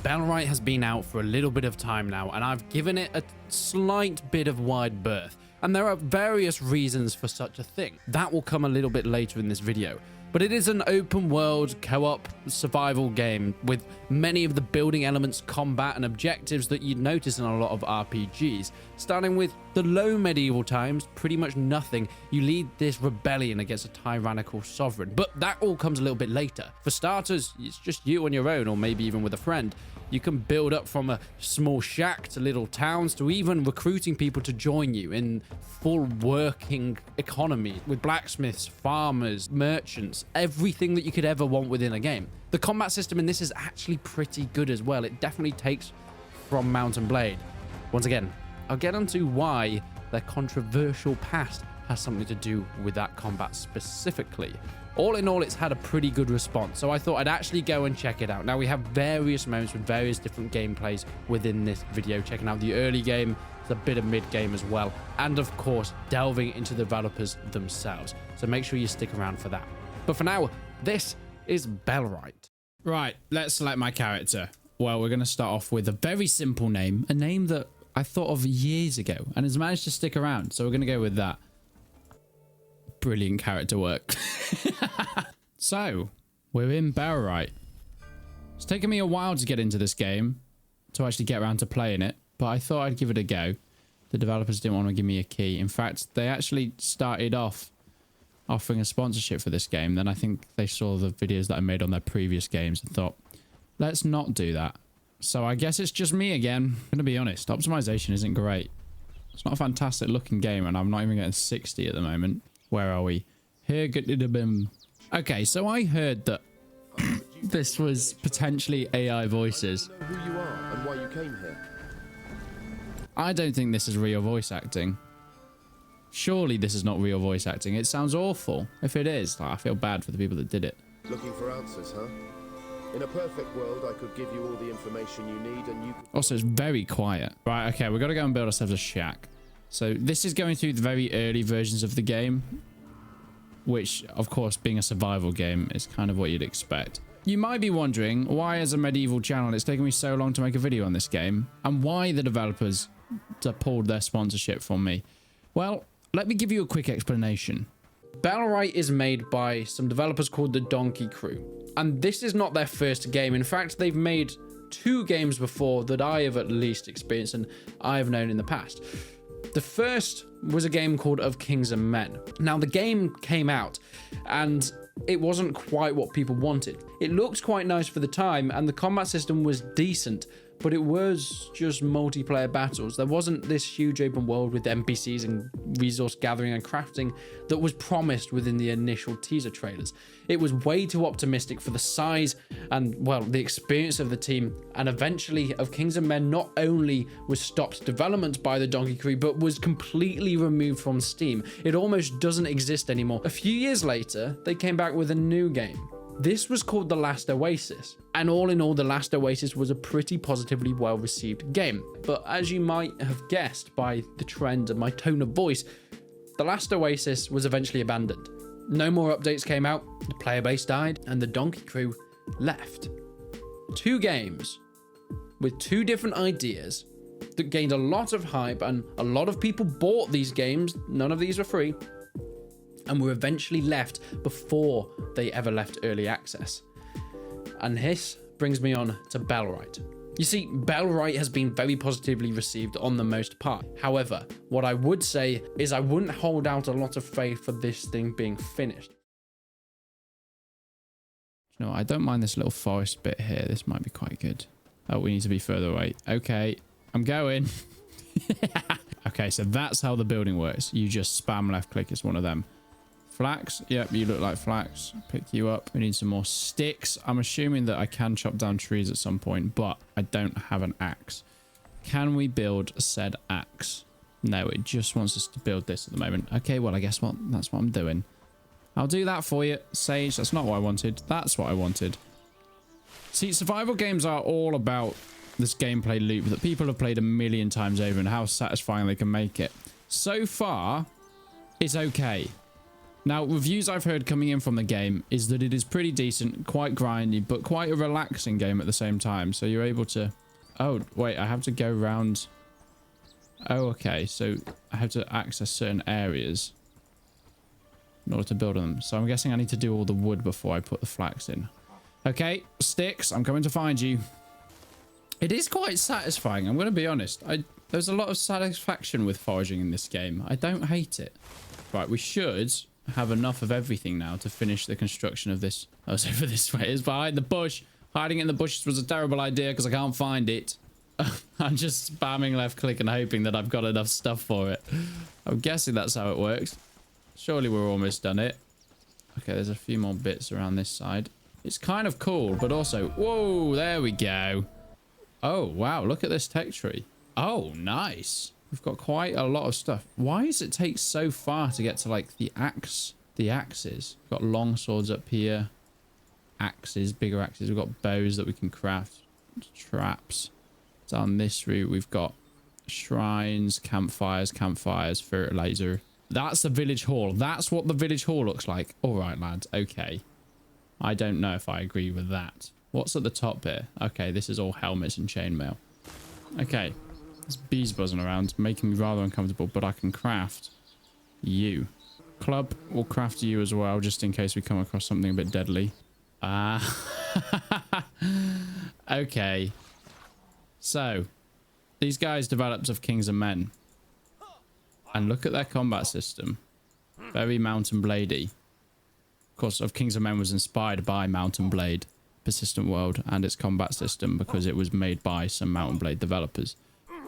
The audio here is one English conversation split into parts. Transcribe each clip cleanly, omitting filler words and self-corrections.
Bellwright has been out for a little bit of time now, and I've given it a slight bit of wide berth. And there are various reasons for such a thing. That will come a little bit later in this video. But it is an open world co-op survival game with many of the building elements, combat, and objectives that you'd notice in a lot of RPGs. Starting with the low medieval times, pretty much nothing. You lead this rebellion against a tyrannical sovereign, but that all comes a little bit later. For starters, it's just you on your own, or maybe even with a friend. You can build up from a small shack to little towns to even recruiting people to join you in full working economy with blacksmiths, farmers, merchants, everything that you could ever want within a game. The combat system in this is actually pretty good as well. It definitely takes from Mount & Blade. Once again, I'll get onto why their controversial past has something to do with that combat specifically. All in all, it's had a pretty good response, so I thought I'd actually go and check it out. Now, we have various moments with various different gameplays within this video, checking out the early game, a bit of mid-game as well, and of course, delving into the developers themselves. So make sure you stick around for that. But for now, this is Bellwright. Right, let's select my character. Well, we're going to start off with a very simple name, a name that I thought of years ago and has managed to stick around, so we're going to go with that. Brilliant character work. So, we're in Bellwright. It's taken me a while to get into this game, to actually get around to playing it, but I thought I'd give it a go. The developers didn't want to give me a key. In fact, they actually started off offering a sponsorship for this game. Then I think they saw the videos that I made on their previous games and thought, let's not do that. So I guess it's just me again. I'm going to be honest, optimization isn't great. It's not a fantastic looking game, and I'm not even getting 60 at the moment. Where are we? Here, okay, so I heard that this was potentially AI voices. Who you are and why you came here. I don't think this is real voice acting. Surely this is not real voice acting. It sounds awful. If it is, I feel bad for the people that did it. Looking for answers, huh? In a perfect world, I could give you all the information you need and you could... Also, it's very quiet. Right, okay, we've got to go and build ourselves a shack. So this is going through the very early versions of the game, which, of course, being a survival game is kind of what you'd expect. You might be wondering why, as a medieval channel, it's taken me so long to make a video on this game, and why the developers pulled their sponsorship from me. Well, let me give you a quick explanation. Bellwright is made by some developers called the Donkey Crew, and this is not their first game. In fact, they've made 2 games before that I have at least experienced and I have known in the past. The first was a game called Of Kings and Men. Now, the game came out and it wasn't quite what people wanted. It looked quite nice for the time and the combat system was decent, but it was just multiplayer battles. There wasn't this huge open world with NPCs and resource gathering and crafting that was promised within the initial teaser trailers. It was way too optimistic for the size and, well, the experience of the team. And eventually, Of Kings and Men not only was stopped development by the Donkey Crew, but was completely removed from Steam. It almost doesn't exist anymore. A few years later, they came back with a new game. This was called The Last Oasis, and all in all, The Last Oasis was a pretty positively well-received game. But as you might have guessed by the trend and my tone of voice, The Last Oasis was eventually abandoned. No more updates came out, the player base died, and the Donkey Crew left. 2 games with 2 different ideas that gained a lot of hype, and a lot of people bought these games. None of these were free, and were eventually left before they ever left early access. And this brings me on to Bellwright. You see, Bellwright has been very positively received on the most part. However, what I would say is I wouldn't hold out a lot of faith for this thing being finished. You know, I don't mind this little forest bit here. This might be quite good. Oh, we need to be further away. Okay, I'm going. Okay, so that's how the building works. You just spam left click. It's one of them. Flax, yep, you look like flax. Pick you up. We need some more sticks. I'm assuming that I can chop down trees at some point, but I don't have an axe. Can we build said axe? No, it just wants us to build this at the moment. Okay, well, I guess that's what I'm doing. I'll do that for you. Sage, that's not what I wanted. That's what I wanted. See, survival games are all about this gameplay loop that people have played a million times over and how satisfying they can make it. So far, it's okay. Now, reviews I've heard coming in from the game is that it is pretty decent, quite grindy, but quite a relaxing game at the same time. So you're able to... Oh, wait, I have to go around... Oh, okay. So I have to access certain areas in order to build them. So I'm guessing I need to do all the wood before I put the flax in. Okay, sticks, I'm coming to find you. It is quite satisfying, I'm going to be honest. There's a lot of satisfaction with foraging in this game. I don't hate it. Right, we should have enough of everything now to finish the construction of this. Oh, it's over this way. It's behind the bush. Hiding in the bushes was a terrible idea because I can't find it. I'm just spamming left click and hoping that I've got enough stuff for it. I'm guessing that's how it works. Surely we're almost done it. Okay, there's a few more bits around this side. It's kind of cool, but also... Whoa, there we go. Oh, wow, look at this tech tree. Oh, nice. We've got quite a lot of stuff. Why does it take so far to get to, like, the axes? We've got long swords up here. Axes, bigger axes. We've got bows that we can craft. Traps. Down this route, we've got shrines, campfires, fertilizer. That's the village hall. That's what the village hall looks like. All right, lads. Okay. I don't know if I agree with that. What's at the top here? Okay, this is all helmets and chainmail. Okay. There's bees buzzing around, making me rather uncomfortable, but I can craft you. Club will craft you as well, just in case we come across something a bit deadly. Okay. So, these guys developed of Kings and Men. And look at their combat system. Very Mountain Bladey. Of course, of Kings and Men was inspired by Mountain Blade, Persistent World, and its combat system because it was made by some Mountain Blade developers.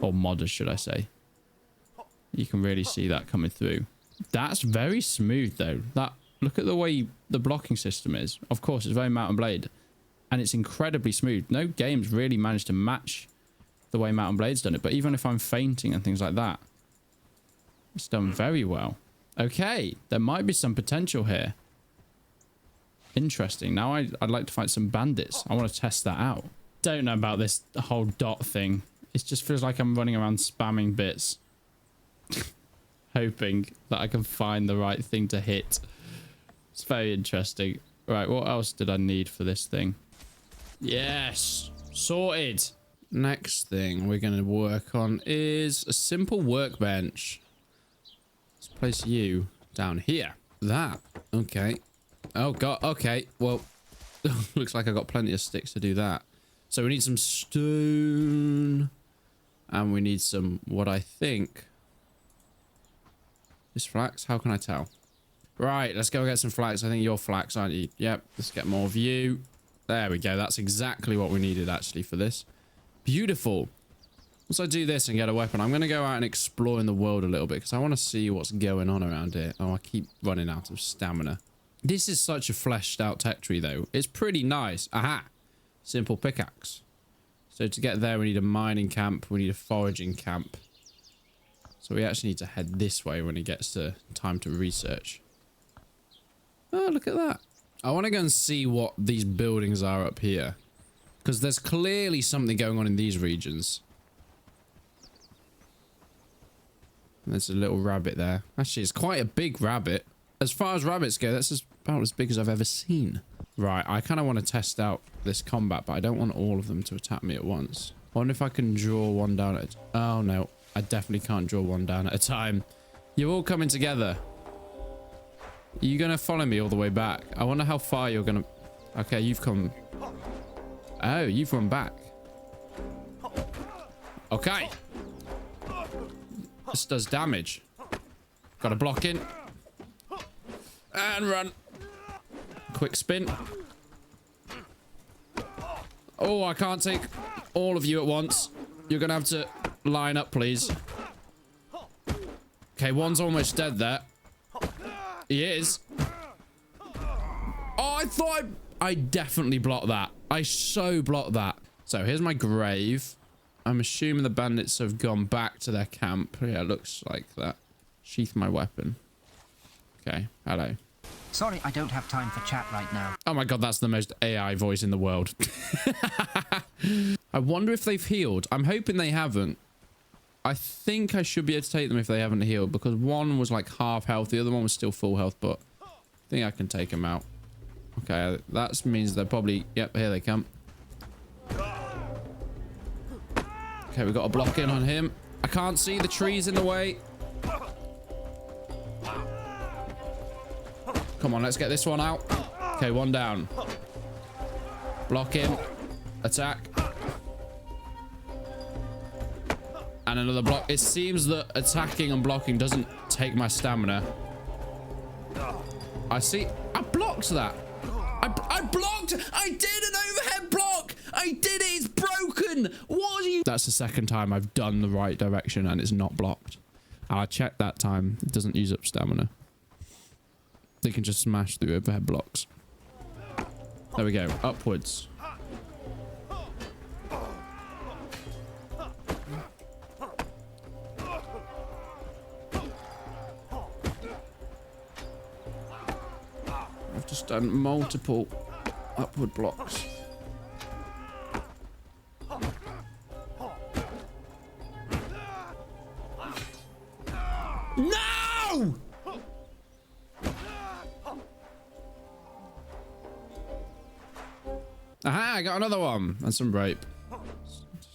Or modders, should I say. You can really see that coming through. That's very smooth, though. Look at the way the blocking system is. Of course, it's very Mountain Blade. And it's incredibly smooth. No games really managed to match the way Mountain Blade's done it. But even if I'm fainting and things like that, it's done very well. Okay, there might be some potential here. Interesting. Now I'd like to fight some bandits. I want to test that out. Don't know about this whole dot thing. It just feels like I'm running around spamming bits. Hoping that I can find the right thing to hit. It's very interesting. Right, what else did I need for this thing? Yes! Sorted! Next thing we're going to work on is a simple workbench. Let's place you down here. That. Okay. Oh, God. Okay. Well, looks like I've got plenty of sticks to do that. So we need some stone. And we need some, what I think... Is flax? How can I tell? Right, let's go get some flax. I think you're flax, aren't you? Yep, let's get more of you. There we go. That's exactly what we needed, actually, for this. Beautiful. Once I do this and get a weapon, I'm going to go out and explore in the world a little bit because I want to see what's going on around here. Oh, I keep running out of stamina. This is such a fleshed out tech tree, though. It's pretty nice. Aha! Simple pickaxe. So to get there, we need a mining camp. We need a foraging camp. So we actually need to head this way when it gets to time to research. Oh, look at that. I want to go and see what these buildings are up here. Because there's clearly something going on in these regions. There's a little rabbit there. Actually, it's quite a big rabbit. As far as rabbits go, that's about as big as I've ever seen. Right, I kind of want to test out this combat, but I don't want all of them to attack me at once. I wonder if I can draw one down at... Oh, no. I definitely can't draw one down at a time. You're all coming together. Are you going to follow me all the way back? I wonder how far you're going to... Okay, you've come... Oh, you've run back. Okay. This does damage. Got a block in. And run. Quick spin. Oh, I can't take all of you at once. You're going to have to line up, please. Okay, one's almost dead there. He is. Oh, I thought I definitely blocked that. I so blocked that. So here's my grave. I'm assuming the bandits have gone back to their camp. Yeah, it looks like that. Sheath my weapon. Okay, hello. Sorry, I don't have time for chat right now. Oh my god, that's the most AI voice in the world. I wonder if they've healed. I'm hoping they haven't. I think I should be able to take them if they haven't healed, because one was like half health, the other one was still full health, but think I can take him out. Okay, that means they're probably... Yep, here they come. Okay, we've got a block in on him. I can't see the trees in the way. Come on, let's get this one out. Okay, one down. Block him. Attack. And another block. It seems that attacking and blocking doesn't take my stamina. I see. I blocked that. I blocked. I did an overhead block. I did it. It's broken. What are you? That's the second time I've done the right direction and it's not blocked. And I checked that time. It doesn't use up stamina. They can just smash through overhead blocks. There we go. Upwards. I've just done multiple upward blocks. No! Aha, I got another one. And some rope.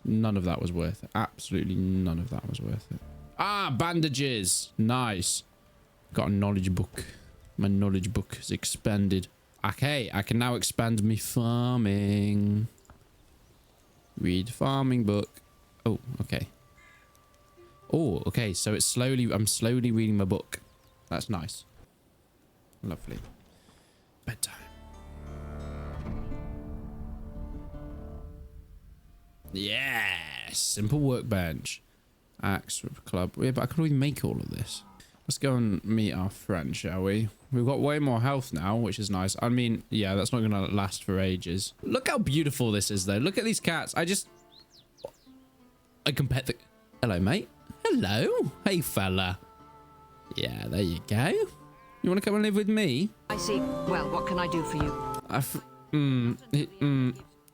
None of that was worth it. Absolutely none of that was worth it. Ah, bandages. Nice. Got a knowledge book. My knowledge book is expanded. Okay, I can now expand me farming. Read farming book. Oh, okay. Oh, okay. So it's slowly, I'm slowly reading my book. That's nice. Lovely. Bedtime. Yes. Simple workbench. Axe club. Yeah, but I can already make all of this. Let's go and meet our friend, shall we? We've got way more health now, which is nice. I mean, yeah, that's not going to last for ages. Look how beautiful this is, though. Look at these cats. I can pet the... Hello, mate. Hello. Hey, fella. Yeah, there you go. You want to come and live with me? I see. Well, what can I do for you?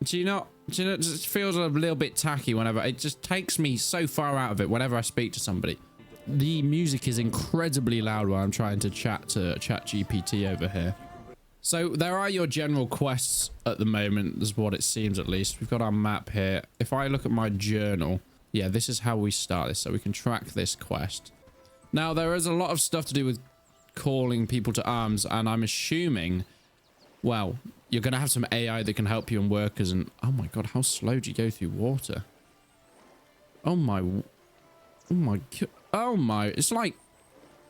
Do you know, it just feels a little bit tacky whenever... It just takes me so far out of it whenever I speak to somebody. The music is incredibly loud while I'm trying to chat to ChatGPT over here. So there are your general quests at the moment, is what it seems at least. We've got our map here. If I look at my journal, yeah, this is how we start this. So we can track this quest. Now, there is a lot of stuff to do with calling people to arms, and I'm assuming, well, you're going to have some AI that can help you and workers. And oh my God, how slow do you go through water? Oh my God. Oh my, it's like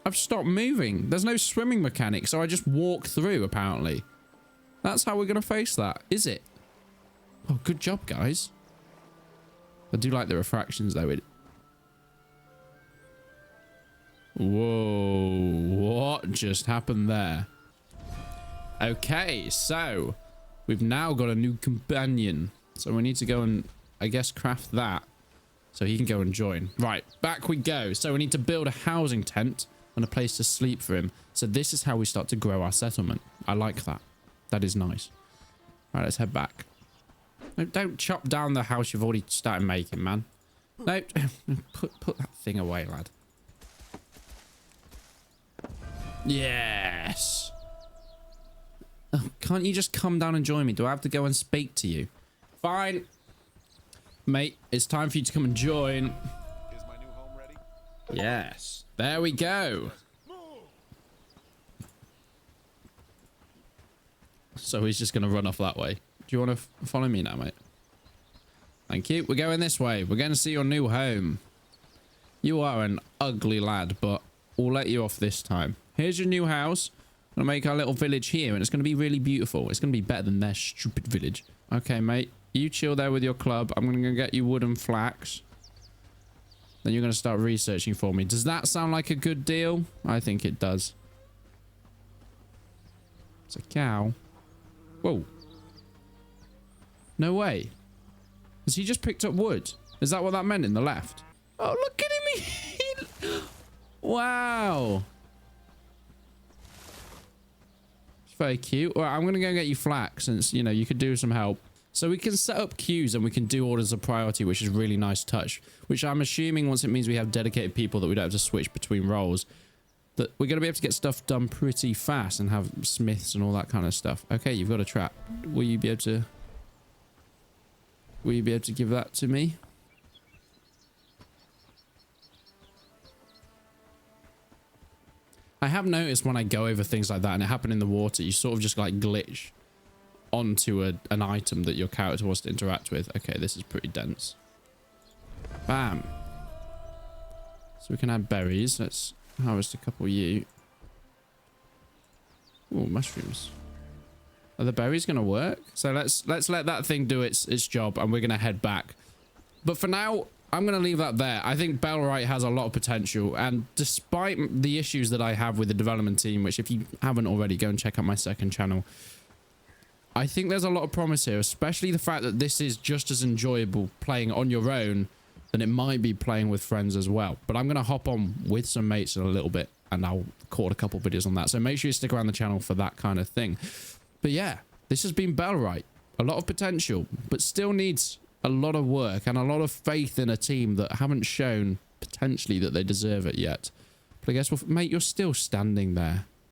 I've stopped moving. There's no swimming mechanic, so I just walk through, apparently. That's how we're going to face that, is it? Oh, good job, guys. I do like the refractions, though. Whoa, what just happened there? Okay, so we've now got a new companion. So we need to go and, I guess, craft that. So he can go and join. Right, back we go. So we need to build a housing tent and a place to sleep for him. So this is how we start to grow our settlement. I like that. That is nice. All right, let's head back. No, don't chop down the house you've already started making, man. No, put that thing away, lad. Yes. Oh, can't you just come down and join me? Do I have to go and speak to you? Fine. Mate, it's time for you to come and join. Is my new home ready? Yes. There we go. So he's just going to run off that way. Do you want to follow me now, mate? Thank you. We're going this way. We're going to see your new home. You are an ugly lad, but we'll let you off this time. Here's your new house. I'm going to make our little village here, and it's going to be really beautiful. It's going to be better than their stupid village. Okay, mate. You chill there with your club. I'm going to go get you wood and flax. Then you're going to start researching for me. Does that sound like a good deal? I think it does. It's a cow. Whoa. No way. Has he just picked up wood? Is that what that meant in the left? Oh, look at him. Wow. It's very cute. All right, I'm going to go get you flax since, you know, you could do some help. So we can set up queues and we can do orders of priority, which is a really nice touch. Which I'm assuming once it means we have dedicated people that we don't have to switch between roles, that we're going to be able to get stuff done pretty fast and have smiths and all that kind of stuff. Okay, you've got a trap. Will you be able to give that to me? I have noticed when I go over things like that, and it happened in the water, you sort of just like glitch onto an item that your character wants to interact with. Okay, this is pretty dense. Bam. So we can add berries. Let's harvest a couple of you. Oh, mushrooms. Are the berries going to work? So let's let that thing do its job, and we're going to head back. But for now, I'm going to leave that there. I think Bellwright has a lot of potential, and despite the issues that I have with the development team, which if you haven't already, go and check out my second channel, I think there's a lot of promise here, especially the fact that this is just as enjoyable playing on your own than it might be playing with friends as well. But I'm going to hop on with some mates in a little bit, and I'll record a couple videos on that. So make sure you stick around the channel for that kind of thing. But yeah, this has been Bellwright. A lot of potential, but still needs a lot of work and a lot of faith in a team that haven't shown potentially that they deserve it yet. But I guess, well, mate, you're still standing there.